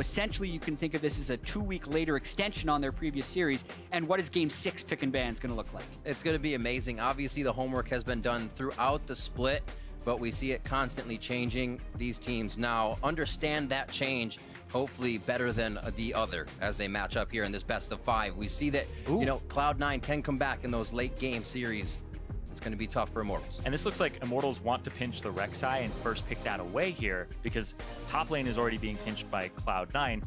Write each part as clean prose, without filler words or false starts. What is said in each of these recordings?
essentially you can think of this as a 2-week later extension on their previous series. And what is Game 6 pick and ban's going to look like? It's going to be amazing. Obviously, the homework has been done throughout the split, but we see it constantly changing. These teams now understand that change, hopefully better than the other as they match up here in this best of 5. We see that, you know, Cloud9 can come back in those late game series. It's going to be tough for Immortals. And this looks like Immortals want to pinch the RekSai and first pick that away here because top lane is already being pinched by Cloud9.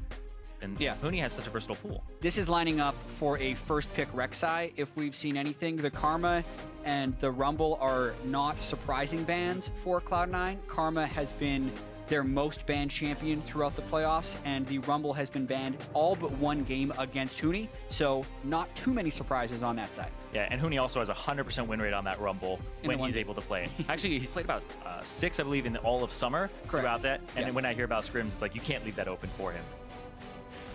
And Huni has such a versatile pool. This is lining up for a first pick RekSai. If we've seen anything, the Karma and the Rumble are not surprising bans for Cloud9. Karma has been their most banned champion throughout the playoffs, and the Rumble has been banned all but one game against Huni, so not too many surprises on that side. Yeah, and Huni also has a 100% win rate on that Rumble when he's able to play. Actually, he's played about 6, I believe, in all of summer throughout that, and then when I hear about scrims, it's like you can't leave that open for him.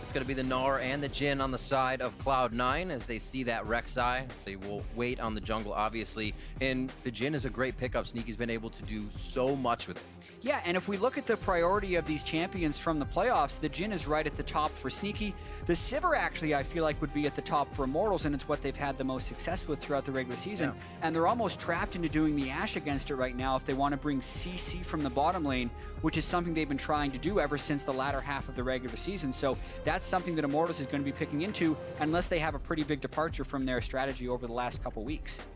It's going to be the Gnar and the Jhin on the side of Cloud9 as they see that RekSai. So they will wait on the jungle, obviously. And the Jhin is a great pickup. Sneaky's been able to do so much with it. Yeah, and if we look at the priority of these champions from the playoffs, the Jhin is right at the top for Sneaky. The Sivir, actually, I feel like would be at the top for Immortals, and it's what they've had the most success with throughout the regular season. Yeah. And they're almost trapped into doing the Ashe against it right now if they want to bring CC from the bottom lane, which is something they've been trying to do ever since the latter half of the regular season. So that's something that Immortals is going to be picking into unless they have a pretty big departure from their strategy over the last couple weeks.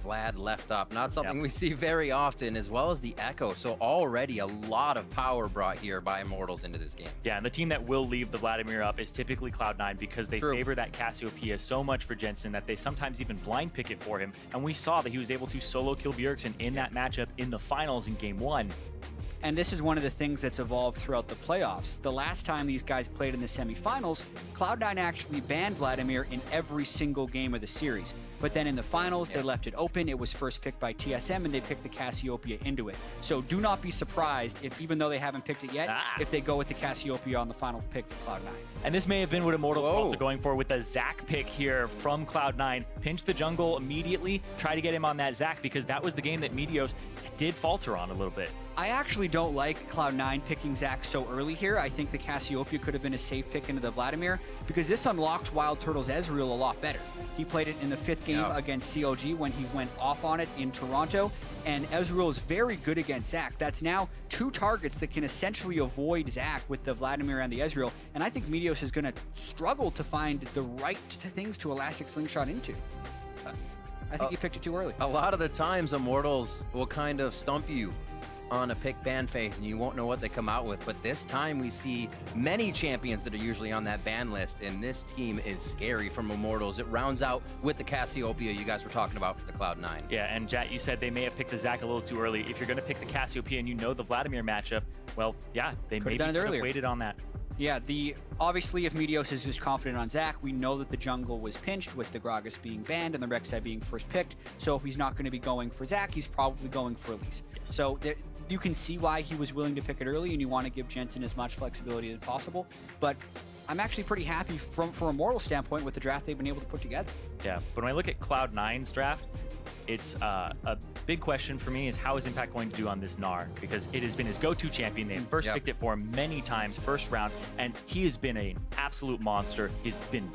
Vlad left up, not something we see very often, as well as the Ekko. So already a lot of power brought here by Immortals into this game. Yeah, and the team that will leave the Vladimir up is typically Cloud9 because they favor that Cassiopeia so much for Jensen that they sometimes even blind pick it for him. And we saw that he was able to solo kill Bjergsen in that matchup in the finals in Game 1. And this is one of the things that's evolved throughout the playoffs. The last time these guys played in the semifinals, Cloud9 actually banned Vladimir in every single game of the series. But then in the finals, they left it open. It was first picked by TSM, and they picked the Cassiopeia into it. So do not be surprised if, even though they haven't picked it yet, if they go with the Cassiopeia on the final pick for Cloud9. And this may have been what Immortals were also going for with the Zac pick here from Cloud9. Pinch the jungle immediately, try to get him on that Zac because that was the game that Meteos did falter on a little bit. I actually don't like Cloud9 picking Zac so early here. I think the Cassiopeia could have been a safe pick into the Vladimir because this unlocks WildTurtle's Ezreal a lot better. He played it in the 5th game against CLG when he went off on it in Toronto, and Ezreal is very good against Zac. That's now 2 targets that can essentially avoid Zac with the Vladimir and the Ezreal, and I think Meteos is going to struggle to find the right things to Elastic Slingshot into. I think he picked it too early. A lot of the times, Immortals will kind of stump you on a pick ban phase and you won't know what they come out with, but this time we see many champions that are usually on that ban list, and this team is scary from Immortals. It rounds out with the Cassiopeia you guys were talking about for the Cloud9. Yeah, and Jatt, you said they may have picked the Zac a little too early. If you're going to pick the Cassiopeia and you know the Vladimir matchup, well, yeah, they maybe could have waited on that. Yeah, obviously if Meteos is just confident on Zac, we know that the jungle was pinched with the Gragas being banned and the RekSai being first picked. So if he's not going to be going for Zac, he's probably going for Elise. So you can see why he was willing to pick it early, and you want to give Jensen as much flexibility as possible. But I'm actually pretty happy from Immortals standpoint with the draft they've been able to put together. Yeah, but when I look at Cloud9's draft, it's a big question for me is how is Impact going to do on this Gnar? Because it has been his go-to champion. They first picked it for him many times, first round, and he has been an absolute monster. He's been,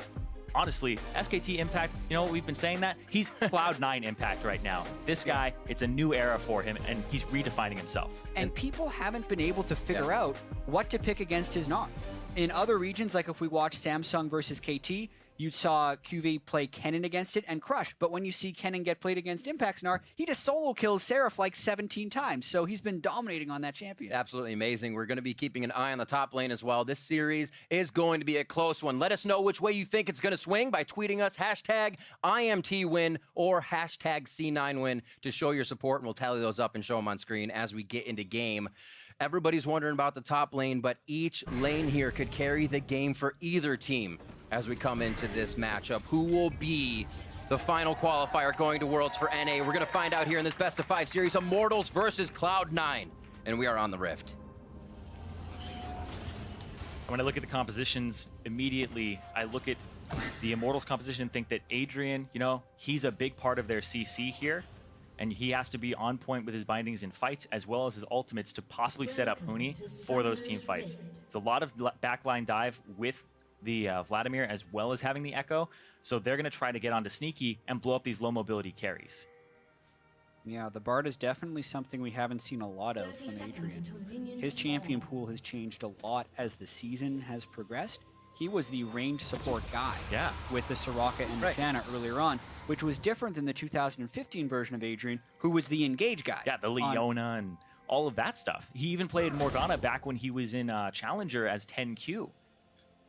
honestly, SKT Impact, you know, we've been saying that. He's Cloud9 Impact right now. This guy, it's a new era for him, and he's redefining himself. And people haven't been able to figure out what to pick against his Gnar. In other regions, like if we watch Samsung versus KT, you saw QV play Kennen against it and crush. But when you see Kennen get played against Impact's Gnar, he just solo kills Seraph like 17 times. So he's been dominating on that champion. Absolutely amazing. We're going to be keeping an eye on the top lane as well. This series is going to be a close one. Let us know which way you think it's going to swing by tweeting us #IMTWin or #C9Win to show your support, and we'll tally those up and show them on screen as we get into game. Everybody's wondering about the top lane, but each lane here could carry the game for either team as we come into this matchup. Who will be the final qualifier going to Worlds for NA? We're going to find out here in this best of 5 series, Immortals versus Cloud9, and we are on the Rift. When I look at the compositions, immediately I look at the Immortals composition and think that Adrian, you know, he's a big part of their CC here. and he has to be on point with his bindings in fights as well as his ultimates to possibly set up Huni for those team fights. It's a lot of backline dive with the Vladimir as well as having the Ekko, so they're going to try to get onto Sneaky and blow up these low mobility carries. Yeah, the Bard is definitely something we haven't seen a lot of from Adrian. His champion pool has changed a lot as the season has progressed. He was the range support guy with the Soraka and the Janna earlier on, which was different than the 2015 version of Adrian, who was the engage guy. Yeah, the Leona and all of that stuff. He even played Morgana back when he was in Challenger as 10Q.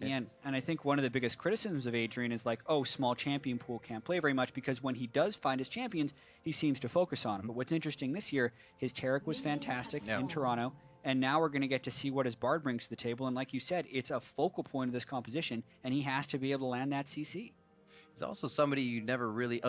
And I think one of the biggest criticisms of Adrian is like, oh, small champion pool can't play very much, because when he does find his champions, he seems to focus on them. But what's interesting this year, his Taric was fantastic in Toronto, and now we're going to get to see what his Bard brings to the table. And like you said, it's a focal point of this composition, and he has to be able to land that CC. He's also somebody you never really,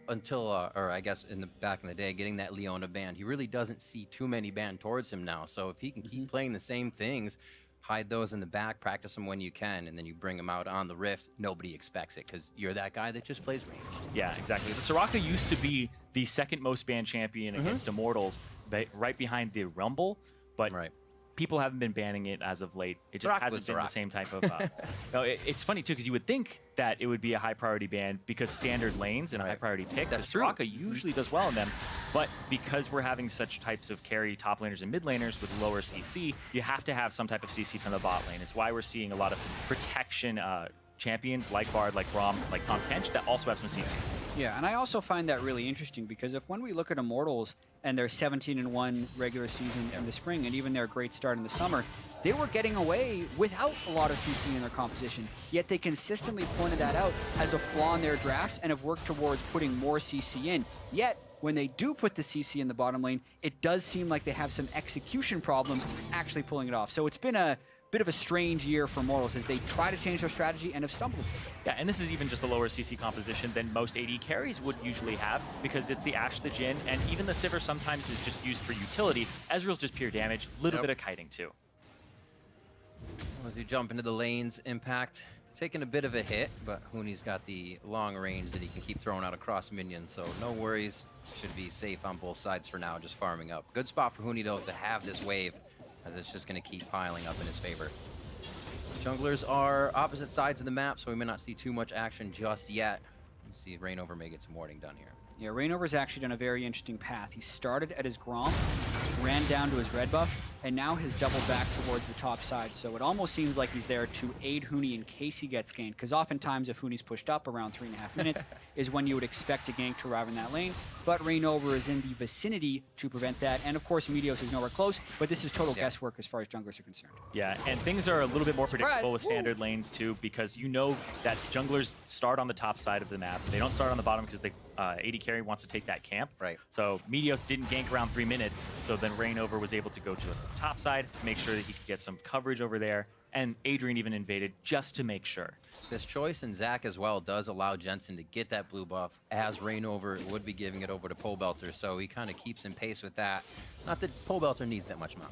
until, or I guess back in the day, getting that Leona ban, he really doesn't see too many ban towards him now. So if he can keep playing the same things, hide those in the back, practice them when you can, and then you bring them out on the Rift, nobody expects it because you're that guy that just plays ranged. Yeah, exactly. The Soraka used to be the second most banned champion against Immortals, right behind the Rumble, but people haven't been banning it as of late. It just hasn't been the same type of... no, it's funny, too, because you would think that it would be a high-priority ban because standard lanes and a high-priority pick. That's true. Soraka usually does well in them, but because we're having such types of carry top laners and mid laners with lower CC, you have to have some type of CC from the bot lane. It's why we're seeing a lot of protection champions like Bard, like Braum, like Tom Kench that also have some CC. Yeah, and I also find that really interesting because when we look at Immortals and their 17-1 regular season in the spring and even their great start in the summer, they were getting away without a lot of CC in their composition, yet they consistently pointed that out as a flaw in their drafts and have worked towards putting more CC in. Yet, when they do put the CC in the bottom lane, it does seem like they have some execution problems actually pulling it off. So it's been a bit of a strange year for Immortals as they try to change their strategy and have stumbled. Yeah, and this is even just a lower CC composition than most AD carries would usually have because it's the Ashe, the Jhin, and even the Sivir sometimes is just used for utility. Ezreal's just pure damage, a little bit of kiting too. As we jump into the lanes, Impact taking a bit of a hit, but Huni's got the long range that he can keep throwing out across minions, so no worries. Should be safe on both sides for now, just farming up. Good spot for Huni, though, to have this wave, as it's just going to keep piling up in his favor. Junglers are opposite sides of the map, so we may not see too much action just yet. You see ReignOver may get some warding done here. Yeah, ReignOver's actually done a very interesting path. He started at his Braum, ran down to his red buff, and now has doubled back towards the top side. So it almost seems like he's there to aid Huni in case he gets ganked, because oftentimes if Huni's pushed up around 3.5 minutes is when you would expect a gank to arrive in that lane. But ReignOver is in the vicinity to prevent that, and of course Meteos is nowhere close, but this is total guesswork as far as junglers are concerned. Yeah, and things are a little bit more predictable with standard lanes too, because you know that junglers start on the top side of the map. They don't start on the bottom because they AD carry wants to take that camp. Right. So Meteos didn't gank around 3 minutes, so then ReignOver was able to go to the top side, make sure that he could get some coverage over there, and Adrian even invaded just to make sure. This choice in Zac as well does allow Jensen to get that blue buff, as ReignOver would be giving it over to Pobelter, so he kind of keeps in pace with that. Not that Pobelter needs that much mana.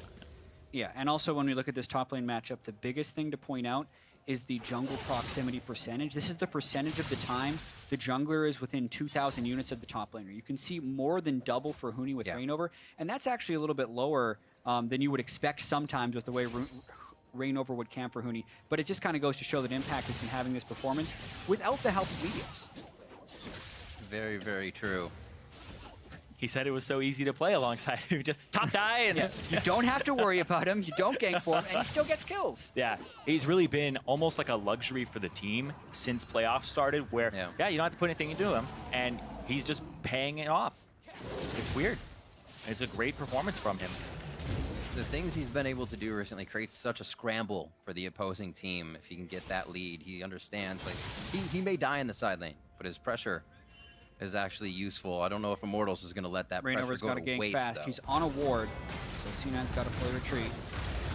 Yeah, and also when we look at this top lane matchup, the biggest thing to point out is the jungle proximity percentage. This is the percentage of the time the jungler is within 2,000 units of the top laner. You can see more than double for Huni with ReignOver, and that's actually a little bit lower than you would expect sometimes with the way ReignOver would camp for Huni. But it just kind of goes to show that Impact has been having this performance without the help of Meteos. Very, very true. He said it was so easy to play alongside him. Just top die. And you don't have to worry about him. You don't gank for him, and he still gets kills. Yeah, he's really been almost like a luxury for the team since playoffs started, where, you don't have to put anything into him, and he's just paying it off. It's weird. It's a great performance from him. The things he's been able to do recently creates such a scramble for the opposing team. If he can get that lead, he understands, like, he may die in the side lane, but his pressure is actually useful. I don't know if Immortals is going to let that pressure go to waste, fast. though. He's on a ward, so C9's got to play retreat.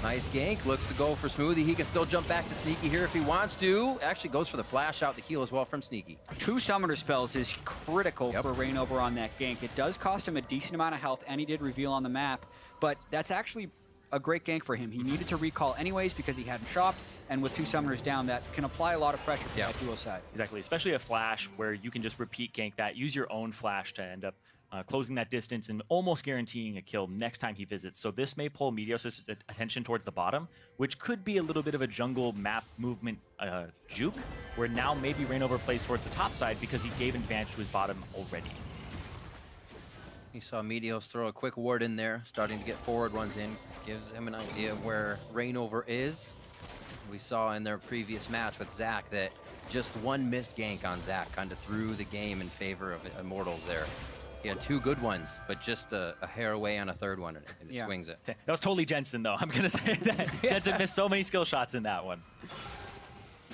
Nice gank. Looks to go for Smoothie. He can still jump back to Sneaky here if he wants to. Actually goes for the flash out the heal as well from Sneaky. 2 summoner spells is critical for ReignOver on that gank. It does cost him a decent amount of health, and he did reveal on the map, but that's actually a great gank for him. He needed to recall anyways because he hadn't shopped, and with 2 summoners down, that can apply a lot of pressure to that duo side. Exactly, especially a flash where you can just repeat gank that, use your own flash to end up closing that distance and almost guaranteeing a kill next time he visits. So this may pull Meteos' attention towards the bottom, which could be a little bit of a jungle map movement juke, where now maybe ReignOver plays towards the top side because he gave advantage to his bottom already. You saw Meteos throw a quick ward in there, starting to get forward ones in. Gives him an idea of where ReignOver is. We saw in their previous match with Zac that just one missed gank on Zac kind of threw the game in favor of Immortals there. He had 2 good ones, but just a hair away on a 3rd one, and it swings it. That was totally Jensen, though. I'm going to say that. Jensen missed so many skill shots in that one.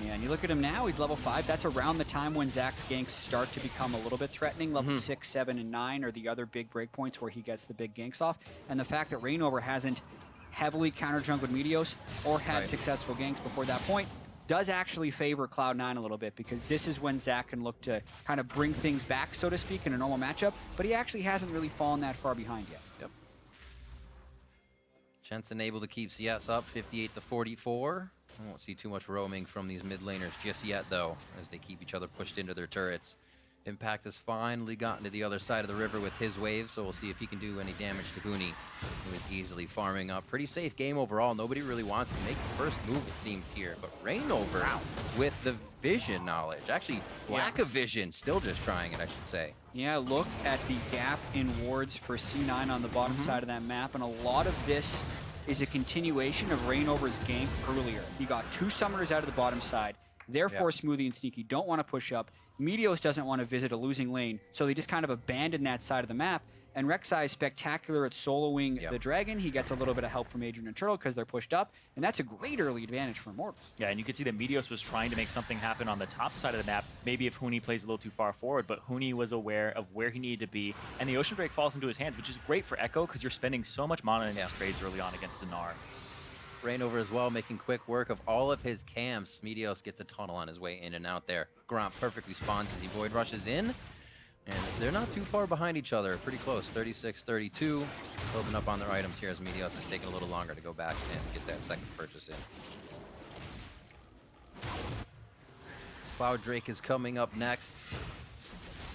Yeah, and you look at him now, he's level 5. That's around the time when Zac's ganks start to become a little bit threatening. Level 6, 7, and 9 are the other big breakpoints where he gets the big ganks off. And the fact that ReignOver hasn't heavily counter-jungled Meteos or had successful ganks before that point does actually favor Cloud9 a little bit, because this is when Zac can look to kind of bring things back, so to speak, in a normal matchup, but he actually hasn't really fallen that far behind yet. Yep. Jensen able to keep CS up, 58-44. I won't see too much roaming from these mid laners just yet, though, as they keep each other pushed into their turrets. Impact has finally gotten to the other side of the river with his wave, so we'll see if he can do any damage to Huni, who is easily farming up. Pretty safe game overall. Nobody really wants to make the first move, it seems, here. But ReignOver with the vision knowledge. Actually, lack of vision, still just trying it, I should say. Yeah, look at the gap in wards for C9 on the bottom side of that map, and a lot of this is a continuation of ReignOver's gank earlier. He got 2 summoners out of the bottom side. Therefore, Smoothie and Sneaky don't want to push up. Meteos doesn't want to visit a losing lane, so they just kind of abandon that side of the map. And RekSai is spectacular at soloing the dragon. He gets a little bit of help from Adrian and Turtle because they're pushed up, and that's a great early advantage for Immortals. Yeah, and you could see that Meteos was trying to make something happen on the top side of the map, maybe if Huni plays a little too far forward, but Huni was aware of where he needed to be, and the Ocean Drake falls into his hands, which is great for Ekko because you're spending so much mana in these trades early on against Gnar. ReignOver as well, making quick work of all of his camps. Meteos gets a tunnel on his way in and out there. Braum perfectly spawns as he void rushes in. And they're not too far behind each other, pretty close, 36-32. Building up on their items here as Meteos is taking a little longer to go back and get that second purchase in. Cloud Drake is coming up next.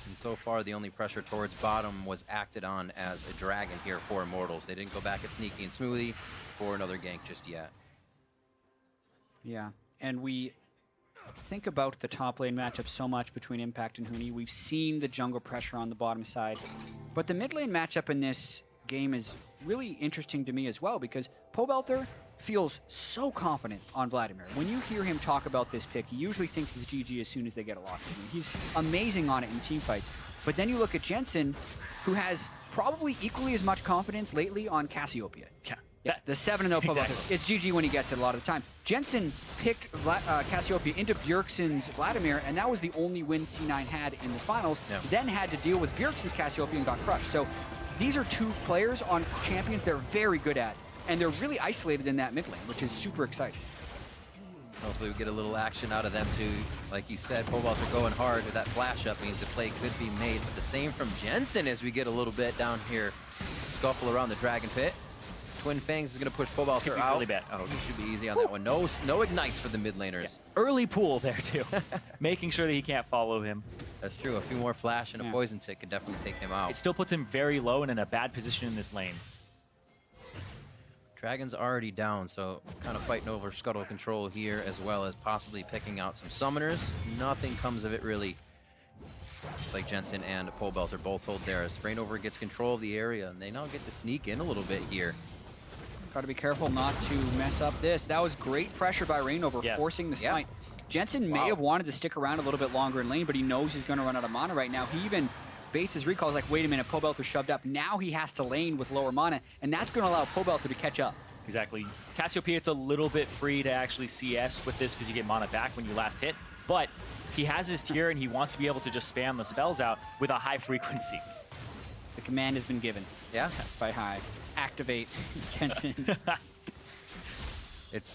And so far, the only pressure towards bottom was acted on as a dragon here for Immortals. They didn't go back at Sneaky and Smoothie for another gank just yet. Yeah, and we think about the top lane matchup so much between Impact and Huni. We've seen the jungle pressure on the bottom side, but the mid lane matchup in this game is really interesting to me as well, because Pobelter feels so confident on Vladimir. When you hear him talk about this pick, he usually thinks it's GG as soon as they get a lock in. He's amazing on it in team fights. But then you look at Jensen, who has probably equally as much confidence lately on Cassiopeia. Yeah, the 7-0 Pobelter. It's GG when he gets it a lot of the time. Jensen picked Cassiopeia into Bjergsen's Vladimir, and that was the only win C9 had in the finals. Then had to deal with Bjergsen's Cassiopeia and got crushed. So these are 2 players on champions they're very good at, and they're really isolated in that mid lane, which is super exciting. Hopefully we get a little action out of them too. Like you said, Pobelter going hard with that flash up means the play could be made, but the same from Jensen as we get a little bit down here. Scuffle around the Dragon Pit. Twin Fangs is going to push Pobelter out. Really bad. Oh, he should be easy on that one. No ignites for the mid laners. Yeah. Early pool there too. Making sure that he can't follow him. That's true. A few more flash and a poison tick could definitely take him out. It still puts him very low and in a bad position in this lane. Dragon's already down, so kind of fighting over scuttle control here, as well as possibly picking out some summoners. Nothing comes of it really. It's like Jensen and Pobelter both hold there as ReignOver gets control of the area, and they now get to sneak in a little bit here. Got to be careful not to mess up this. That was great pressure by ReignOver, forcing the smite. Jensen may have wanted to stick around a little bit longer in lane, but he knows he's going to run out of mana right now. He even baits his recall. He's like, wait a minute, Pobelter shoved up. Now he has to lane with lower mana, and that's going to allow Pobelter to catch up. Exactly. Cassiopeia, it's a little bit free to actually CS with this because you get mana back when you last hit, but he has his tier and he wants to be able to just spam the spells out with a high frequency. The command has been given. Yeah. By High. Activate Jensen.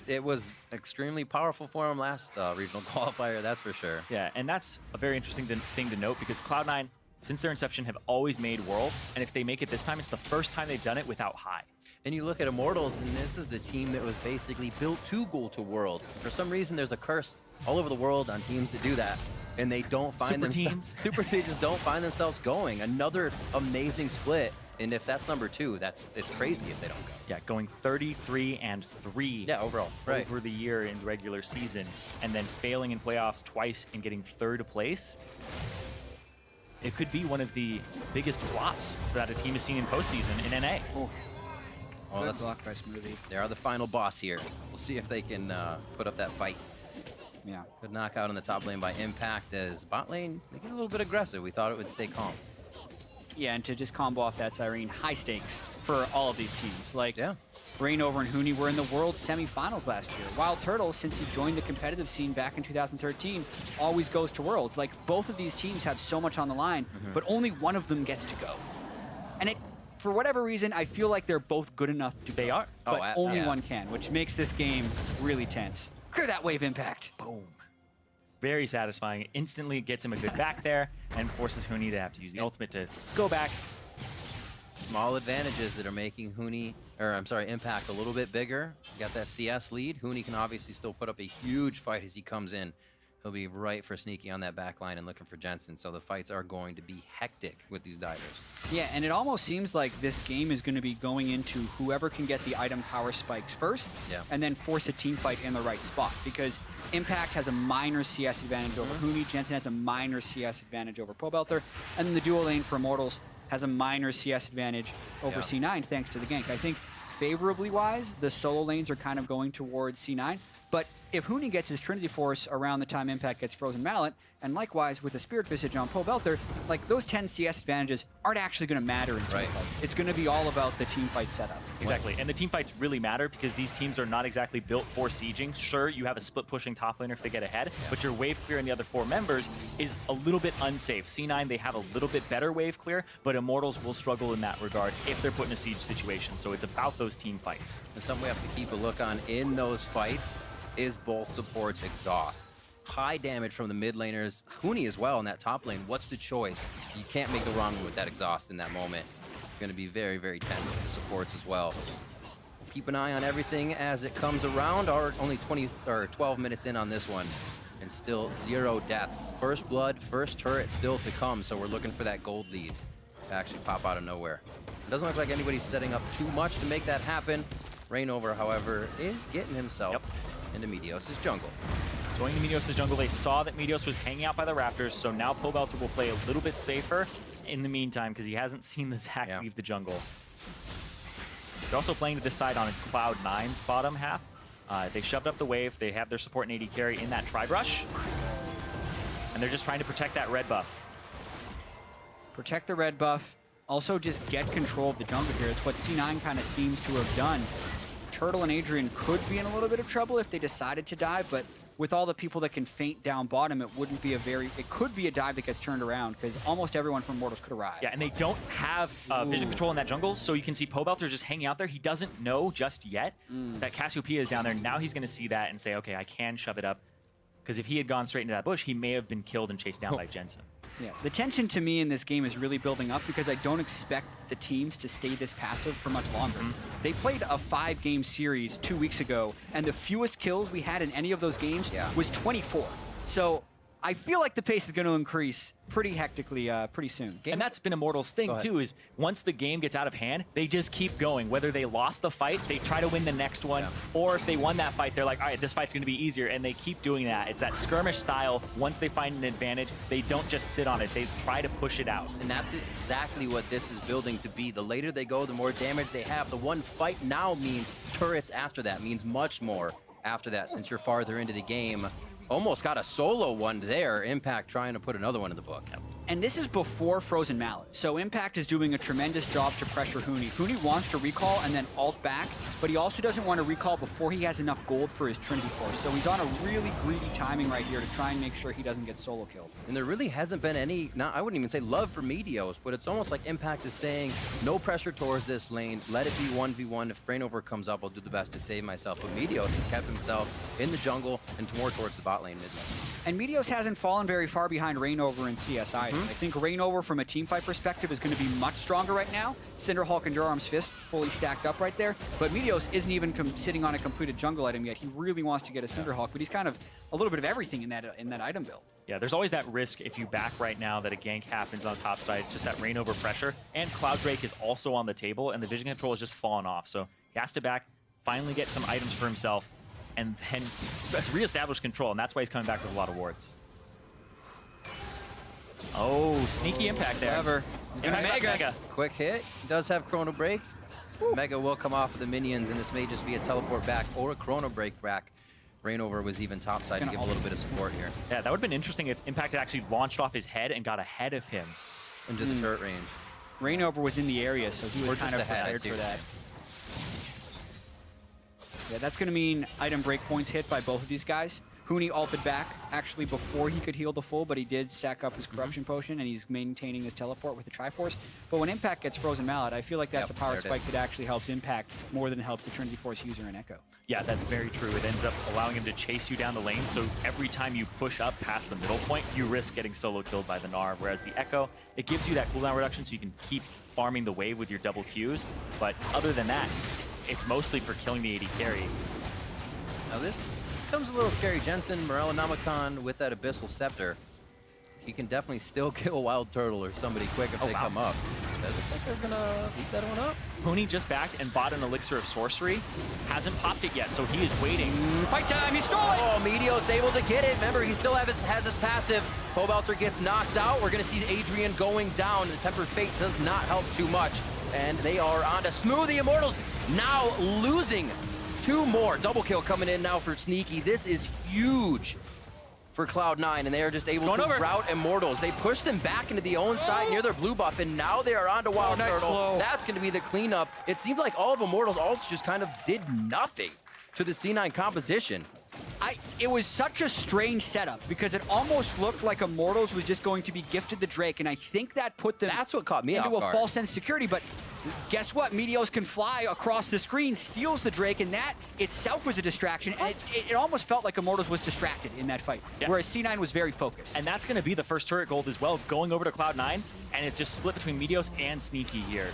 It was extremely powerful for him last regional qualifier, that's for sure. Yeah, and that's a very interesting thing to note because Cloud9, since their inception, have always made Worlds, and if they make it this time, it's the first time they've done it without High. And you look at Immortals, and this is the team that was basically built to go to Worlds. For some reason, there's a curse all over the world on teams that do that. and they don't find themselves. Super teams don't find themselves going. Another amazing split. And if that's number 2, it's crazy if they don't go. Yeah, going 33-3. Yeah, overall. Right. Over the year in regular season, and then failing in playoffs twice and getting 3rd place. It could be one of the biggest flops that a team has seen in postseason in NA. Oh. Well, Good block by Smoothie. They are the final boss here. We'll see if they can put up that fight. Yeah. Good knockout in the top lane by Impact as bot lane, they get a little bit aggressive. We thought it would stay calm. Yeah, and to just combo off that Zirene, high stakes for all of these teams. Like, Yeah. ReignOver and Huni were in the World semifinals last year. WildTurtle, since he joined the competitive scene back in 2013, always goes to Worlds. Like, both of these teams have so much on the line, but only one of them gets to go. And it, for whatever reason, I feel like they're both good enough to They go, are. but only one can, which makes this game really tense. Clear that wave Impact. Boom. Very satisfying. Instantly gets him a good back there and forces Huni to have to use the ultimate to go back. Small advantages that are making Impact a little bit bigger. Got that CS lead. Huni can obviously still put up a huge fight as he comes in. He'll be right for sneaking on that back line and looking for Jensen. So the fights are going to be hectic with these divers. Yeah, and it almost seems like this game is going to be going into whoever can get the item power spikes first, and then force a team fight in the right spot. Because Impact has a minor CS advantage over Huni, Jensen has a minor CS advantage over Pobelter, and then the duo lane for Immortals has a minor CS advantage over C9 thanks to the gank. I think favorably wise, the solo lanes are kind of going towards C9, but if Huni gets his Trinity Force around the time Impact gets Frozen Mallet, and likewise with the Spirit Visage on Pobelter, like those 10 CS advantages aren't actually going to matter in team fights. It's going to be all about the team fight setup. Exactly, and the team fights really matter because these teams are not exactly built for sieging. Sure, you have a split pushing top laner if they get ahead, but your wave clear in the other 4 members is a little bit unsafe. C9, they have a little bit better wave clear, but Immortals will struggle in that regard if they're put in a siege situation. So it's about those team fights. And something we have to keep a look on in those fights is both supports exhaust. High damage from the mid laners. Huni as well in that top lane. What's the choice? You can't make the wrong one with that exhaust in that moment. It's going to be very, very tense for the supports as well. Keep an eye on everything as it comes around. Our only 12 minutes in on this one, and still 0 deaths. First blood, first turret still to come, so we're looking for that gold lead to actually pop out of nowhere. It doesn't look like anybody's setting up too much to make that happen. ReignOver, however, is getting himself into Meteos' jungle. Going to Meteos' jungle, they saw that Meteos was hanging out by the Raptors, so now Pobelter will play a little bit safer in the meantime because he hasn't seen the Zac leave the jungle. They're also playing to this side on Cloud9's bottom half. They shoved up the wave. They have their support and AD carry in that tri-brush. And they're just trying to protect that red buff. Protect the red buff. Also just get control of the jungle here. It's what C9 kind of seems to have done. Turtle and Adrian could be in a little bit of trouble if they decided to dive, but with all the people that can feint down bottom, it wouldn't be it could be a dive that gets turned around because almost everyone from Immortals could arrive. Yeah, and they don't have vision control in that jungle, so you can see Pobelter just hanging out there. He doesn't know just yet that Cassiopeia is down there. Now he's going to see that and say, okay, I can shove it up. Because if he had gone straight into that bush, he may have been killed and chased down by Jensen. Yeah, the tension to me in this game is really building up because I don't expect the teams to stay this passive for much longer. They played a 5-game series 2 weeks ago, and the fewest kills we had in any of those games was 24. So I feel like the pace is going to increase pretty hectically pretty soon. And that's been Immortals' thing, too, is once the game gets out of hand, they just keep going. Whether they lost the fight, they try to win the next one, or if they won that fight, they're like, all right, this fight's going to be easier, and they keep doing that. It's that skirmish style. Once they find an advantage, they don't just sit on it. They try to push it out. And that's exactly what this is building to be. The later they go, the more damage they have. The one fight now means turrets after that, means much more after that since you're farther into the game. Almost got a solo one there. Impact trying to put another one in the book. And this is before Frozen Mallet. So Impact is doing a tremendous job to pressure Huni. Huni wants to recall and then ult back, but he also doesn't want to recall before he has enough gold for his Trinity Force. So he's on a really greedy timing right here to try and make sure he doesn't get solo killed. And there really hasn't been any, I wouldn't even say love for Meteos, but it's almost like Impact is saying, no pressure towards this lane, let it be 1v1. If ReignOver comes up, I'll do the best to save myself. But Meteos has kept himself in the jungle and more towards the bot lane mid lane. And Meteos hasn't fallen very far behind ReignOver and CS either. I think ReignOver, from a teamfight perspective, is going to be much stronger right now. Cinderhulk and Durarm's Fist fully stacked up right there. But Meteos isn't even sitting on a completed jungle item yet. He really wants to get a Cinderhulk, but he's kind of a little bit of everything in that item build. Yeah, there's always that risk if you back right now that a gank happens on top side. It's just that ReignOver pressure. And Cloud Drake is also on the table, and the vision control has just fallen off. So he has to back, finally get some items for himself, and then reestablish control. And that's why he's coming back with a lot of wards. Oh, sneaky impact there. Clever. He's gonna Mega. Quick hit. He does have Chrono Break. Mega will come off of the minions, and this may just be a teleport back or a Chrono Break back. ReignOver was even topside to give a little bit of support here. Yeah, that would have been interesting if Impact had actually launched off his head and got ahead of him. Into the turret range. ReignOver was in the area, so he was kind of prepared for that. Yeah, that's going to mean item break points hit by both of these guys. Huni ulted back, actually, before he could heal the full, but he did stack up his Corruption Potion, and he's maintaining his teleport with the Triforce. But when Impact gets Frozen Mallet, I feel like that's a power spike that actually helps Impact more than it helps the Trinity Force user and Ekko. Yeah, that's very true. It ends up allowing him to chase you down the lane, so every time you push up past the middle point, you risk getting solo killed by the Gnar, whereas the Ekko, it gives you that cooldown reduction so you can keep farming the wave with your double Qs, but other than that, it's mostly for killing the AD carry. Now this becomes a little scary. Jensen, Morellonomicon with that Abyssal Scepter. He can definitely still kill WildTurtle or somebody quick if they come up. Does it think they're gonna beat that one up? Huni just backed and bought an Elixir of Sorcery. Hasn't popped it yet, so he is waiting. Fight time, he stole it! Oh, Meteos able to get it. Remember, he still has his passive. Pobelter gets knocked out. We're gonna see Adrian going down. The Tempered Fate does not help too much. And they are on to Smoothie. Immortals now losing 2 more. Double kill coming in now for Sneaky. This is huge for Cloud9, and they are just able to rout Immortals. They pushed them back into the own side near their blue buff, and now they are on to WildTurtle. That's going to be the cleanup. It seemed like all of Immortals' ults just kind of did nothing to the C9 composition. It was such a strange setup because it almost looked like Immortals was just going to be gifted the Drake, and I think that put them That's what caught me into off a guard. false sense of security. But guess what? Meteos can fly across the screen, steals the Drake, and that itself was a distraction. And it almost felt like Immortals was distracted in that fight, whereas C9 was very focused. And that's going to be the first turret gold as well, going over to Cloud9, and it's just split between Meteos and Sneaky here.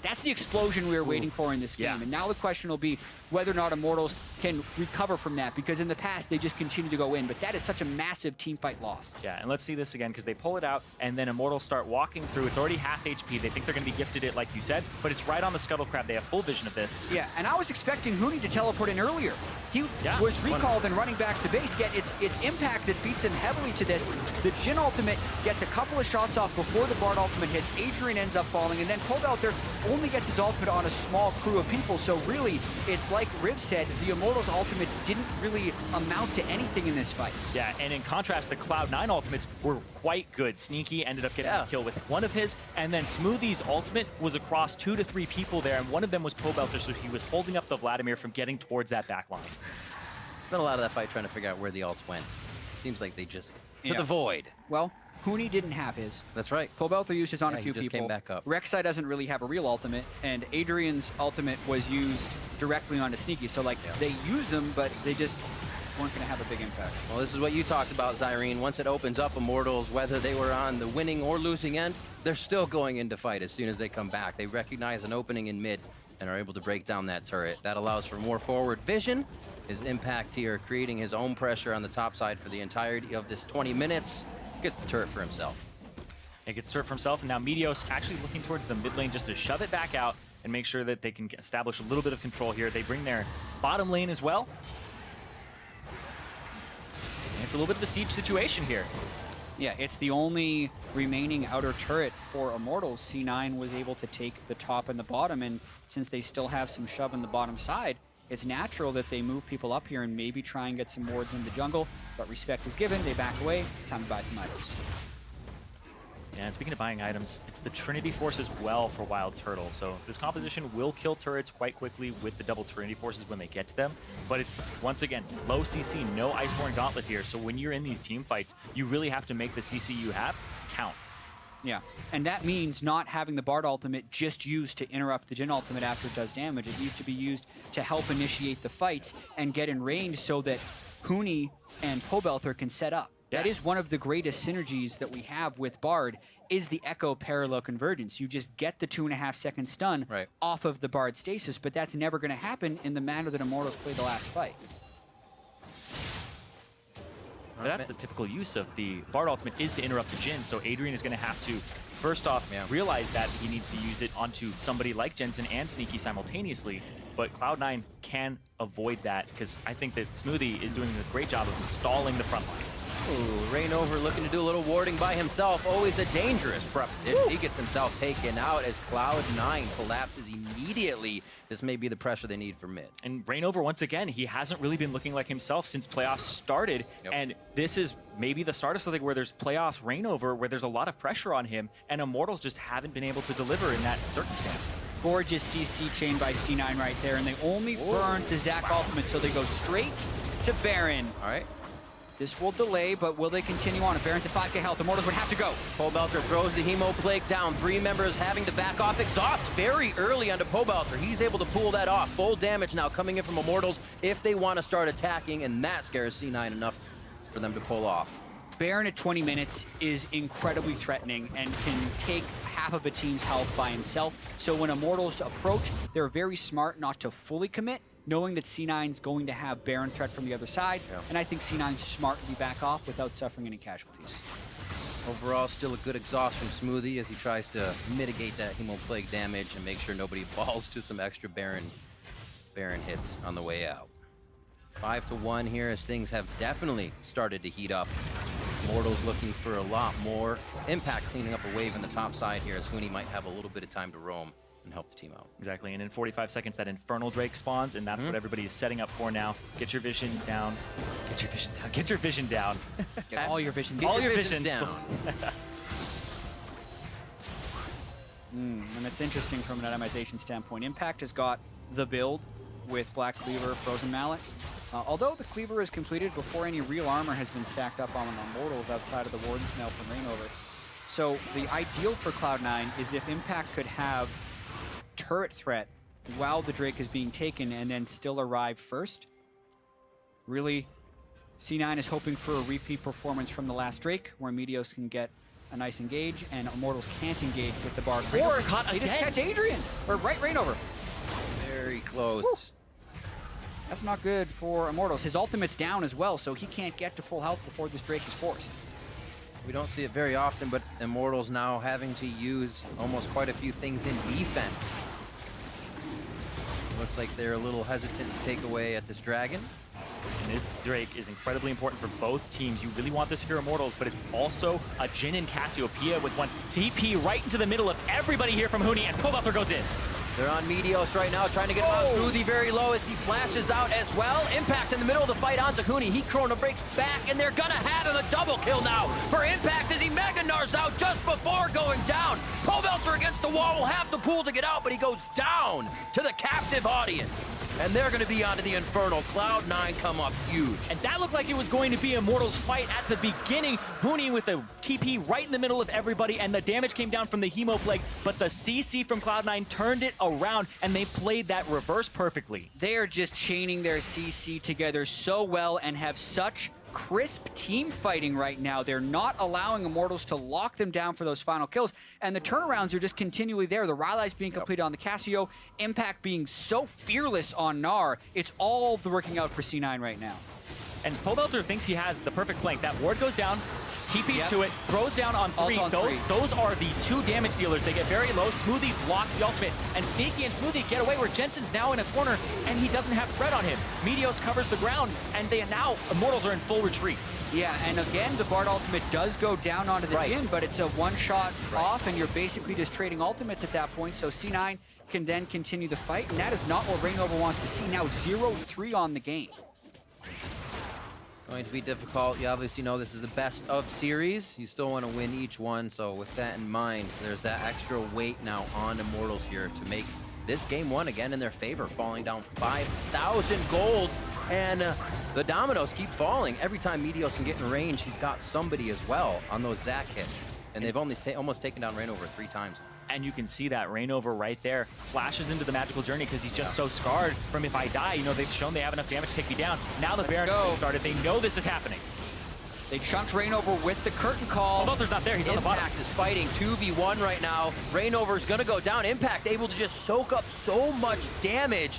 That's the explosion we were waiting for in this game. And now the question will be whether or not Immortals can recover from that, because in the past they just continue to go in, but that is such a massive team fight loss. Yeah, and let's see this again, because they pull it out, and then Immortals start walking through. It's already half HP. They think they're going to be gifted it, like you said, but it's right on the Scuttle Crab. They have full vision of this. Yeah, and I was expecting Huni to teleport in earlier. He was recalled and running back to base, yet it's Impact that beats him heavily to this. The Jhin ultimate gets a couple of shots off before the Bard ultimate hits. Adrian ends up falling, and then Pobelter only gets his ultimate on a small crew of people, so really, it's like Riv said, the Immortals ultimates didn't really amount to anything in this fight. Yeah, and in contrast, the Cloud9 ultimates were quite good. Sneaky ended up getting a kill with one of his, and then Smoothie's ultimate was across 2 to 3 people there, and one of them was Pobelter, so he was holding up the Vladimir from getting towards that back line. Spent a lot of that fight trying to figure out where the ults went. It seems like they just hit the void. Well, Huni didn't have his. That's right. Pobelter used his on a few people. Came back up. RekSai doesn't really have a real ultimate, and Adrian's ultimate was used directly onto Sneaky. So, like, they used them, but they just weren't going to have a big impact. Well, this is what you talked about, Zirene. Once it opens up, Immortals, whether they were on the winning or losing end, they're still going into fight as soon as they come back. They recognize an opening in mid and are able to break down that turret. That allows for more forward vision. His Impact here, creating his own pressure on the top side for the entirety of this 20 minutes. Gets the turret for himself. It gets turret for himself, and now Meteos actually looking towards the mid lane just to shove it back out and make sure that they can establish a little bit of control here. They bring their bottom lane as well. And it's a little bit of a siege situation here. Yeah, it's the only remaining outer turret for Immortals. C9 was able to take the top and the bottom, and since they still have some shove in the bottom side, it's natural that they move people up here and maybe try and get some wards in the jungle, but respect is given, they back away, it's time to buy some items. Yeah, and speaking of buying items, it's the Trinity Force as well for WildTurtle. So this composition will kill turrets quite quickly with the double Trinity Forces when they get to them. But it's, once again, low CC, no Iceborne Gauntlet here. So when you're in these team fights, you really have to make the CC you have count. Yeah, and that means not having the Bard ultimate just used to interrupt the Jhin ultimate after it does damage. It needs to be used to help initiate the fights and get in range so that Huni and Pobelter can set up. Yeah. That is one of the greatest synergies that we have with Bard, is the Ekko parallel convergence. You just get the 2.5-second stun off of the Bard stasis, but that's never going to happen in the manner that Immortals played the last fight. That's the typical use of the Bard ultimate, is to interrupt the Jhin, so Adrian is going to have to, first off, realize that he needs to use it onto somebody like Jensen and Sneaky simultaneously, but Cloud9 can avoid that, because I think that Smoothie is doing a great job of stalling the front line. Ooh, ReignOver looking to do a little warding by himself. Always a dangerous proposition. He gets himself taken out as Cloud9 collapses immediately. This may be the pressure they need for mid. And ReignOver, once again, he hasn't really been looking like himself since playoffs started. And this is maybe the start of something where there's playoffs ReignOver, where there's a lot of pressure on him, and Immortals just haven't been able to deliver in that circumstance. Gorgeous CC chain by C9 right there, and they only burned the Zac ultimate, so they go straight to Baron. All right. This will delay, but will they continue on? Baron's at 5k health. Immortals would have to go. Pobelter throws the Hemo Plague down. 3 members having to back off. Exhaust very early onto Pobelter. He's able to pull that off. Full damage now coming in from Immortals if they want to start attacking, and that scares C9 enough for them to pull off. Baron at 20 minutes is incredibly threatening and can take half of a team's health by himself. So when Immortals approach, they're very smart not to fully commit, knowing that C9's going to have Baron threat from the other side, and I think C9's smartly back off without suffering any casualties. Overall, still a good exhaust from Smoothie as he tries to mitigate that Hemo Plague damage and make sure nobody falls to some extra Baron hits on the way out. 5-1 here as things have definitely started to heat up. Immortals looking for a lot more. Impact cleaning up a wave in the top side here as Huni might have a little bit of time to roam and help the team out. Exactly, and in 45 seconds that Infernal Drake spawns, and that's what everybody is setting up for now. Get your visions down. Get your visions down. Get your vision down. Get all your visions down. All your visions down. And it's interesting from an itemization standpoint. Impact has got the build with Black Cleaver, Frozen Mallet. Although the Cleaver is completed before any real armor has been stacked up on Immortals outside of the Warden's Mail from ReignOver. So the ideal for Cloud9 is if Impact could have turret threat while the Drake is being taken and then still arrive first. Really, C9 is hoping for a repeat performance from the last Drake, where Meteos can get a nice engage and Immortals can't engage with the Bard. Or caught they again. just catch Adrian, or ReignOver. Very close. Woo. That's not good for Immortals. His ultimate's down as well, so he can't get to full health before this Drake is forced. We don't see it very often, but Immortals now having to use almost quite a few things in defense. Looks like they're a little hesitant to take away at this dragon. And this Drake is incredibly important for both teams. You really want this if you're Immortals, but it's also a Jhin and Cassiopeia with one TP right into the middle of everybody here from Huni, and Pobelter goes in. They're on Meteos right now, trying to get him on Smoothie very low as he flashes out as well. Impact in the middle of the fight onto Huni. He chrono breaks back, and they're gonna have a double kill now for Impact as he Mega Gnars out just before going down. Pobelter against the wall will have to pull to get out, but he goes down to the captive audience. And they're gonna be onto the Infernal. Cloud9 come up huge. And that looked like it was going to be Immortals' fight at the beginning. Huni with the TP right in the middle of everybody, and the damage came down from the Hemo Plague, but the CC from Cloud9 turned it around, and they played that reverse perfectly. They are just chaining their CC together so well and have such crisp team fighting right now. They're not allowing Immortals to lock them down for those final kills, and the turnarounds are just continually there. The Rylai's being completed on the Cassio, Impact being so fearless on Gnar. It's all working out for C9 right now. And Pobelter thinks he has the perfect flank. That ward goes down, TPs to it, throws down on three. Those are the 2 damage dealers. They get very low. Smoothie blocks the ultimate, and Sneaky and Smoothie get away where Jensen's now in a corner, and he doesn't have threat on him. Meteos covers the ground, and they now Immortals are in full retreat. Yeah, and again, the Bard ultimate does go down onto the Jhin, but it's a one-shot off, and you're basically just trading ultimates at that point, so C9 can then continue the fight, and that is not what ReignOver wants to see. Now 0-3 on the game. Going to be difficult. You obviously know this is the best of series. You still want to win each one, so with that in mind, there's that extra weight now on Immortals here to make this game 1 again in their favor, falling down 5,000 gold, and the dominoes keep falling. Every time Meteos can get in range, he's got somebody as well on those Zac hits, and they've only almost taken down ReignOver 3 times. And you can see that ReignOver right there flashes into the magical journey because he's just so scarred from if I die. You know, they've shown they have enough damage to take me down. Now the Baron started. They know this is happening. They chunked ReignOver with the curtain call. Pobelter's not there. He's on the bottom. Impact is fighting 2v1 right now. ReignOver's going to go down. Impact able to just soak up so much damage.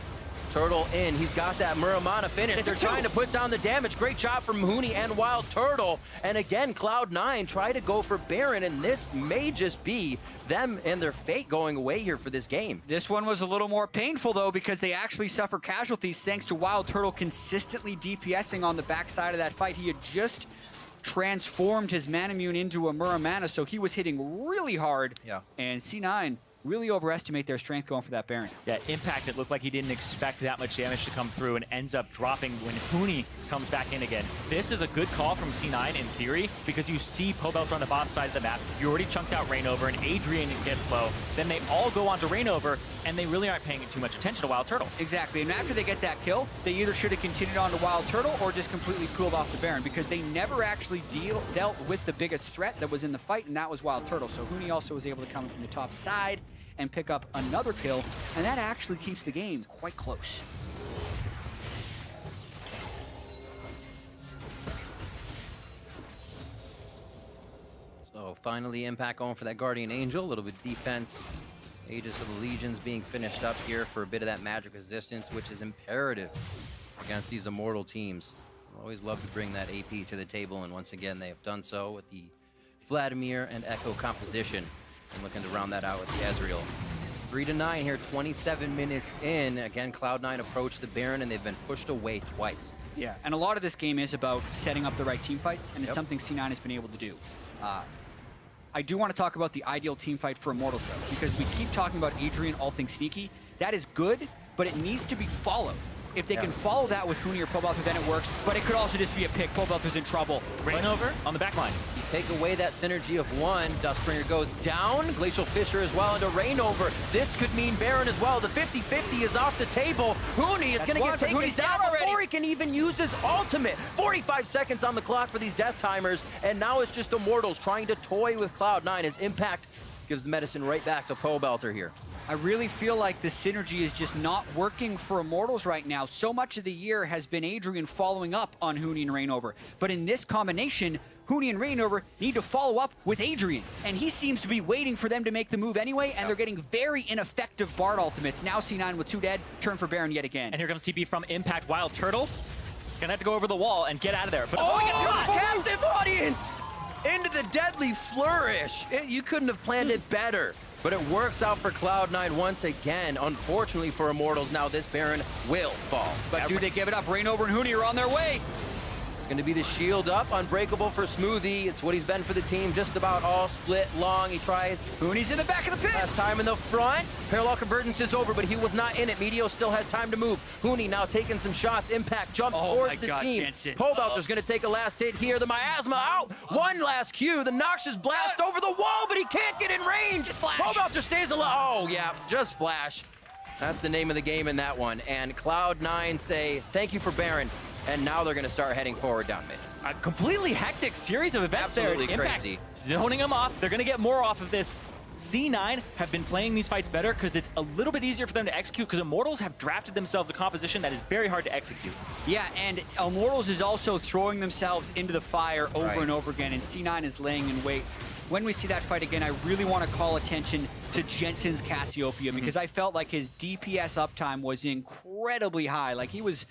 Turtle in. He's got that Muramana finish. They're trying to put down the damage. Great job from Huni and WildTurtle. And again, Cloud9 try to go for Baron, and this may just be them and their fate going away here for this game. This one was a little more painful, though, because they actually suffer casualties thanks to WildTurtle consistently DPSing on the backside of that fight. He had just transformed his Manamune into a Muramana, so he was hitting really hard. Yeah. And C9 really overestimate their strength going for that Baron. Yeah, Impact, it looked like he didn't expect that much damage to come through and ends up dropping when Huni comes back in again. This is a good call from C9 in theory because you see Pobelter on the bottom side of the map. You already chunked out ReignOver and Adrian gets low. Then they all go onto ReignOver and they really aren't paying too much attention to WildTurtle. Exactly, and after they get that kill, they either should have continued on to WildTurtle or just completely cooled off the Baron because they never actually dealt with the biggest threat that was in the fight, and that was WildTurtle. So Huni also was able to come from the top side and pick up another kill, and that actually keeps the game quite close. So finally Impact going for that Guardian Angel, a little bit of defense. Aegis of the Legions being finished up here for a bit of that magic resistance, which is imperative against these Immortal teams. I always love to bring that AP to the table, and once again they have done so with the Vladimir and Ekko composition. And looking to round that out with the Ezreal. 3-9 here, 27 minutes in. Again, Cloud9 approached the Baron, and they've been pushed away twice. Yeah, and a lot of this game is about setting up the right team fights, and it's something C9 has been able to do. I do want to talk about the ideal team fight for Immortals, though, because we keep talking about Adrian ulting sneaky. That is good, but it needs to be followed. If they can follow that with Huni or Pobelter, then it works, but it could also just be a pick. Pobelter's in trouble. ReignOver on the back line. You take away that synergy of one, Dustbringer goes down, Glacial Fissure as well into ReignOver. This could mean Baron as well. The 50-50 is off the table. Huni is going to get taken down before he can even use his ultimate. 45 seconds on the clock for these death timers, and now it's just Immortals trying to toy with Cloud9 as Impact gives the medicine right back to Pobelter here. I really feel like the synergy is just not working for Immortals right now. So much of the year has been Adrian following up on Huni and ReignOver. But in this combination, Huni and ReignOver need to follow up with Adrian. And he seems to be waiting for them to make the move anyway, and they're getting very ineffective Bard ultimates. Now C9 with 2 dead, turn for Baron yet again. And here comes TP from Impact. WildTurtle gonna have to go over the wall and get out of there. But captive audience! Into the deadly flourish. You couldn't have planned it better. But it works out for Cloud9 once again. Unfortunately for Immortals, now this Baron will fall. But do they give it up? ReignOver and Huni are on their way. It's going to be the shield up, unbreakable for Smoothie. It's what he's been for the team, just about all split long. He tries. Huni's in the back of the pit. Last time in the front. Parallel convergence is over, but he was not in it. Meteos still has time to move. Huni now taking some shots. Impact jumps towards the team. Jensen. Pobelter's going to take a last hit here. The miasma out. One last Q. The Noxious blast over the wall, but he can't get in range. Just flash. Pobelter stays alive. Oh, yeah, just flash. That's the name of the game in that one. And Cloud9 say, thank you for Baron. And now they're going to start heading forward down mid. A completely hectic series of events there. Absolutely crazy. Impact zoning them off. They're going to get more off of this. C9 have been playing these fights better because it's a little bit easier for them to execute because Immortals have drafted themselves a composition that is very hard to execute. Yeah, and Immortals is also throwing themselves into the fire over and over again, and C9 is laying in wait. When we see that fight again, I really want to call attention to Jensen's Cassiopeia because I felt like his DPS uptime was incredibly high. Like he was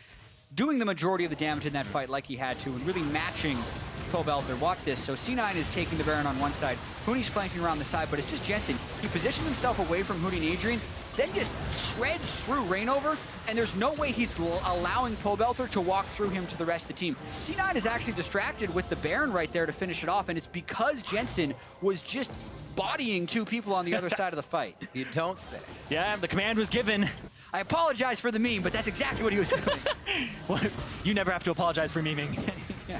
doing the majority of the damage in that fight like he had to and really matching Pobelter. Watch this. So C9 is taking the Baron on one side. Huni's flanking around the side, but it's just Jensen. He positioned himself away from Huni and Adrian, then just shreds through ReignOver, and there's no way he's allowing Pobelter to walk through him to the rest of the team. C9 is actually distracted with the Baron right there to finish it off, and it's because Jensen was just bodying 2 people on the other side of the fight. You don't say. Yeah, the command was given. I apologize for the meme, but that's exactly what he was doing. Well, you never have to apologize for memeing. Yeah.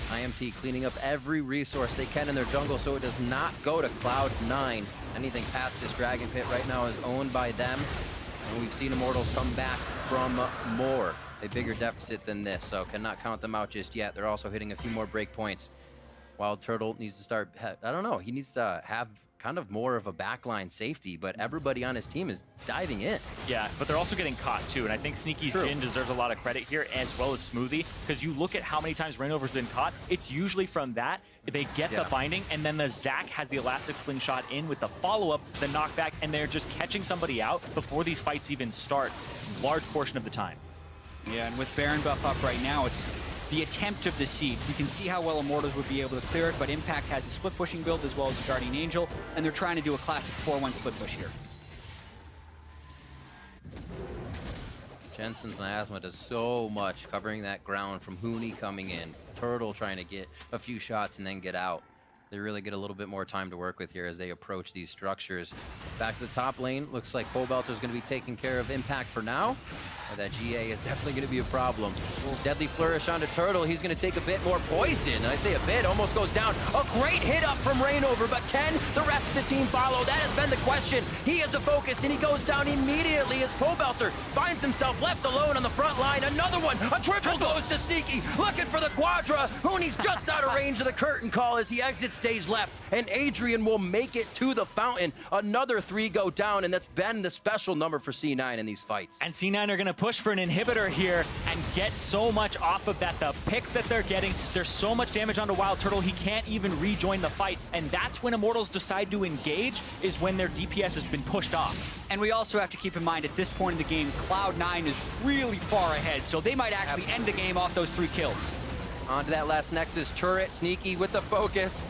IMT cleaning up every resource they can in their jungle so it does not go to Cloud9. Anything past this Dragon Pit right now is owned by them. And we've seen Immortals come back from more. A bigger deficit than this, so cannot count them out just yet. They're also hitting a few more breakpoints. WildTurtle needs to start, I don't know, he needs to have kind of more of a backline safety, but everybody on his team is diving in. Yeah, but they're also getting caught too, and I think Sneaky's Jhin deserves a lot of credit here, as well as Smoothie, because you look at how many times ReignOver's been caught, it's usually from that. They get the binding, and then the Zac has the elastic slingshot in with the follow-up, the knockback, and they're just catching somebody out before these fights even start, large portion of the time. Yeah, and with Baron buff up right now, it's the attempt of the Siege. You can see how well Immortals would be able to clear it, but Impact has a split pushing build as well as a Guardian Angel, and they're trying to do a classic 4-1 split push here. Jensen's Miasma does so much, covering that ground from Huni coming in. Turtle trying to get a few shots and then get out. They really get a little bit more time to work with here as they approach these structures. Back to the top lane, looks like Pobelter is going to be taking care of Impact for now. That GA is definitely going to be a problem. Deadly Flourish onto Turtle. He's going to take a bit more poison. And I say a bit, almost goes down. A great hit up from ReignOver, but can the rest of the team follow? That has been the question. He is a focus, and he goes down immediately as Pobelter finds himself left alone on the front line. Another one, a triple goes to Sneaky, looking for the Quadra. Huni's just out of range of the curtain call as he exits stage left, and Adrian will make it to the fountain. Another 3 go down, and that's been the special number for C9 in these fights. And C9 are going to push for an inhibitor here and get so much off of that. The picks that they're getting, there's so much damage onto WildTurtle, he can't even rejoin the fight. And that's when Immortals decide to engage, is when their DPS has been pushed off. And we also have to keep in mind, at this point in the game, Cloud9 is really far ahead, so they might actually end the game off those 3 kills. Onto that last Nexus turret, Sneaky with the focus.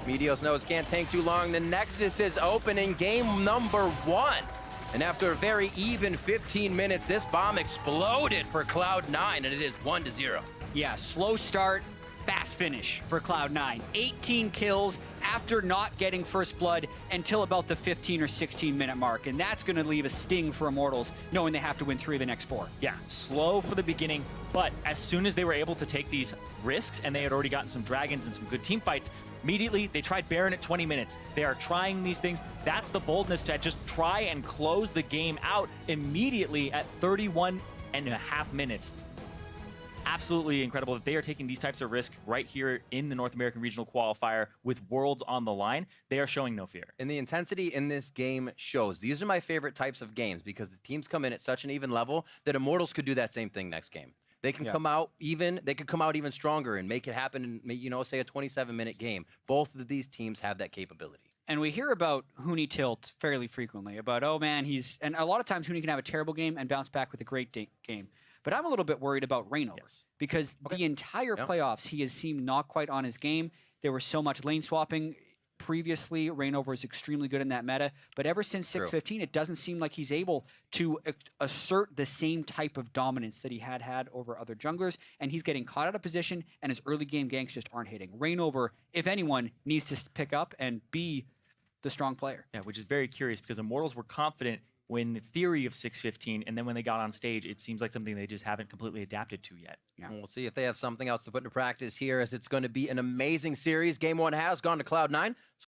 Meteos knows can't take too long. The Nexus is open in game number 1. And after a very even 15 minutes, this bomb exploded for Cloud9, and it is 1-0. Yeah, slow start, fast finish for Cloud9. 18 kills after not getting first blood until about the 15 or 16 minute mark. And that's going to leave a sting for Immortals, knowing they have to win 3 of the next 4. Yeah, slow for the beginning, but as soon as they were able to take these risks, and they had already gotten some dragons and some good team fights, immediately they tried Baron at 20 minutes. They are trying these things. That's the boldness to just try and close the game out immediately at 31.5 minutes. Absolutely incredible that they are taking these types of risks right here in the North American Regional Qualifier with Worlds on the line. They are showing no fear. And the intensity in this game shows. These are my favorite types of games because the teams come in at such an even level that Immortals could do that same thing next game. They can come out even, they could come out even stronger and make it happen in, you know, say a 27-minute game. Both of these teams have that capability. And we hear about Huni tilt fairly frequently, about, oh man, and a lot of times Huni can have a terrible game and bounce back with a great game. But I'm a little bit worried about ReignOver because the entire playoffs, he has seemed not quite on his game. There was so much lane swapping. Previously, ReignOver is extremely good in that meta, but ever since 6.15, it doesn't seem like he's able to assert the same type of dominance that he had over other junglers, and he's getting caught out of position, and his early game ganks just aren't hitting. ReignOver, if anyone, needs to pick up and be the strong player. Yeah, which is very curious because Immortals were confident when the theory of 6.15, and then when they got on stage, it seems like something they just haven't completely adapted to yet. Yeah. We'll see if they have something else to put into practice here, as it's going to be an amazing series. Game 1 has gone to Cloud9.